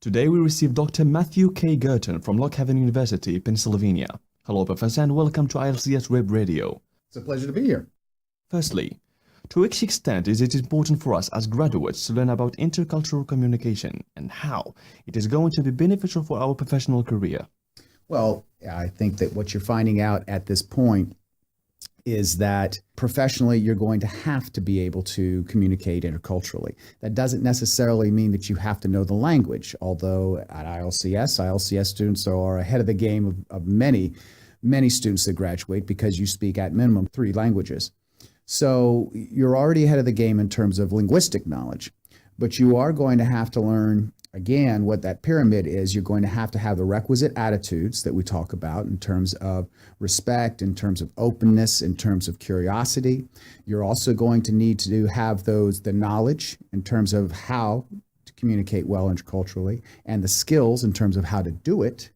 Today we receive Dr. Mathew K.Girton from Lockhaven University, Pennsylvania. Hello, Professor, and welcome to ILCS Web Radio. It's a pleasure to be here. Firstly, to which extent is it important for us as graduates to learn about intercultural communication and how it is going to be beneficial for our professional career? Well, I think that what you're finding out at this point is that professionally you're going to have to be able to communicate interculturally. That doesn't necessarily mean that you have to know the language, although at ILCS students are ahead of the game of many students that graduate because you speak at minimum 3 languages. So you're already ahead of the game in terms of linguistic knowledge, but you are going to have to learn, again, what that pyramid is. You're going to have the requisite attitudes that we talk about in terms of respect, in terms of openness, in terms of curiosity. You're also going to need to have the knowledge in terms of how to communicate well interculturally and the skills in terms of how to do it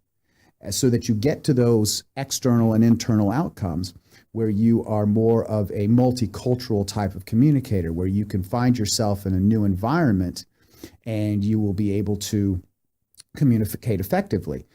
so that you get to those external and internal outcomes where you are more of a multicultural type of communicator, where you can find yourself in a new environment and you will be able to communicate effectively.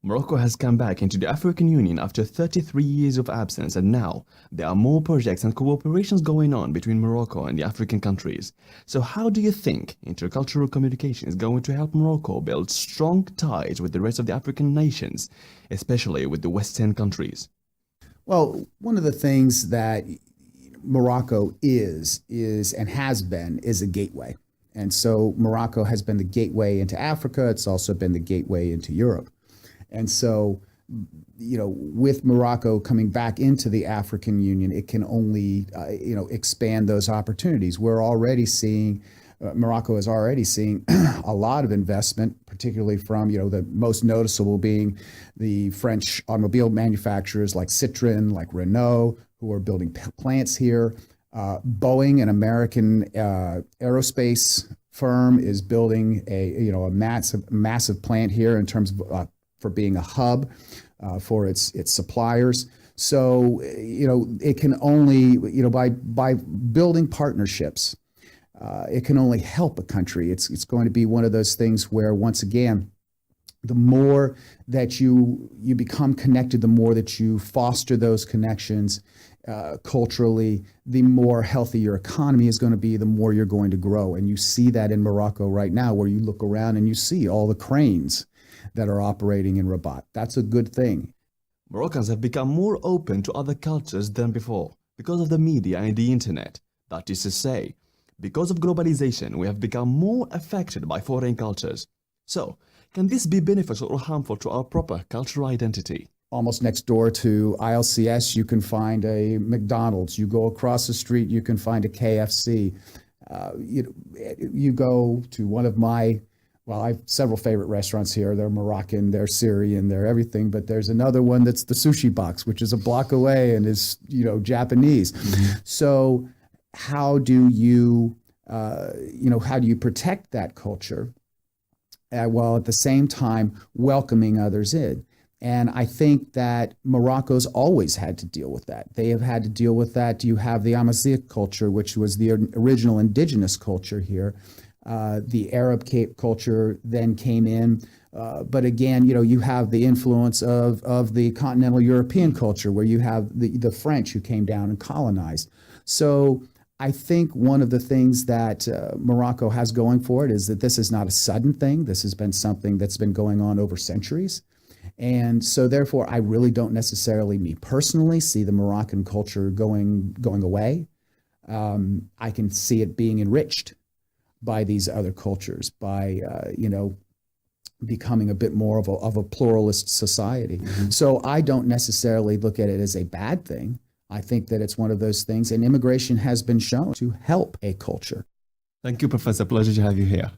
Morocco has come back into the African Union after 33 years of absence, and now there are more projects and cooperations going on between Morocco and the African countries. So how do you think intercultural communication is going to help Morocco build strong ties with the rest of the African nations, especially with the Western countries? Well, one of the things that Morocco is and has been is a gateway. And so Morocco has been the gateway into Africa. It's also been the gateway into Europe. And so, with Morocco coming back into the African Union, it can only, expand those opportunities. We're already seeing, Morocco is already seeing a lot of investment, particularly from, the most noticeable being the French automobile manufacturers like Citroën, like Renault, who are building plants here. Boeing, an American aerospace firm, is building a massive plant here in terms of for being a hub for its suppliers. So it can only by building partnerships, it can only help a country. It's going to be one of those things where, once again, the more that you become connected, the more that you foster those connections culturally, the more healthy your economy is going to be, the more you're going to grow. And you see that in Morocco right now, where you look around and you see all the cranes that are operating in Rabat. That's a good thing. Moroccans have become more open to other cultures than before because of the media and the internet. That is to say, because of globalization, we have become more affected by foreign cultures. So, can this be beneficial or harmful to our proper cultural identity? Almost next door to ILCS, you can find a McDonald's. You go across the street, you can find a KFC. You go to one of my, I have several favorite restaurants here. They're Moroccan, they're Syrian, they're everything. But there's another one that's the Sushi Box, which is a block away and is, Japanese. Mm-hmm. So how do you, protect that culture while at the same time welcoming others in? And I think that Morocco's always had to deal with that. They have had to deal with that. You have the Amazigh culture, which was the original indigenous culture here. The Arab culture then came in. But again, you have the influence of the continental European culture, where you have the French who came down and colonized. So I think one of the things that Morocco has going for it is that this is not a sudden thing. This has been something that's been going on over centuries. And so therefore, I really don't necessarily, me personally, see the Moroccan culture going away. I can see it being enriched by these other cultures, by becoming a bit more of a pluralist society. Mm-hmm. So I don't necessarily look at it as a bad thing. I think that it's one of those things, and immigration has been shown to help a culture. Thank you, Professor. Pleasure to have you here.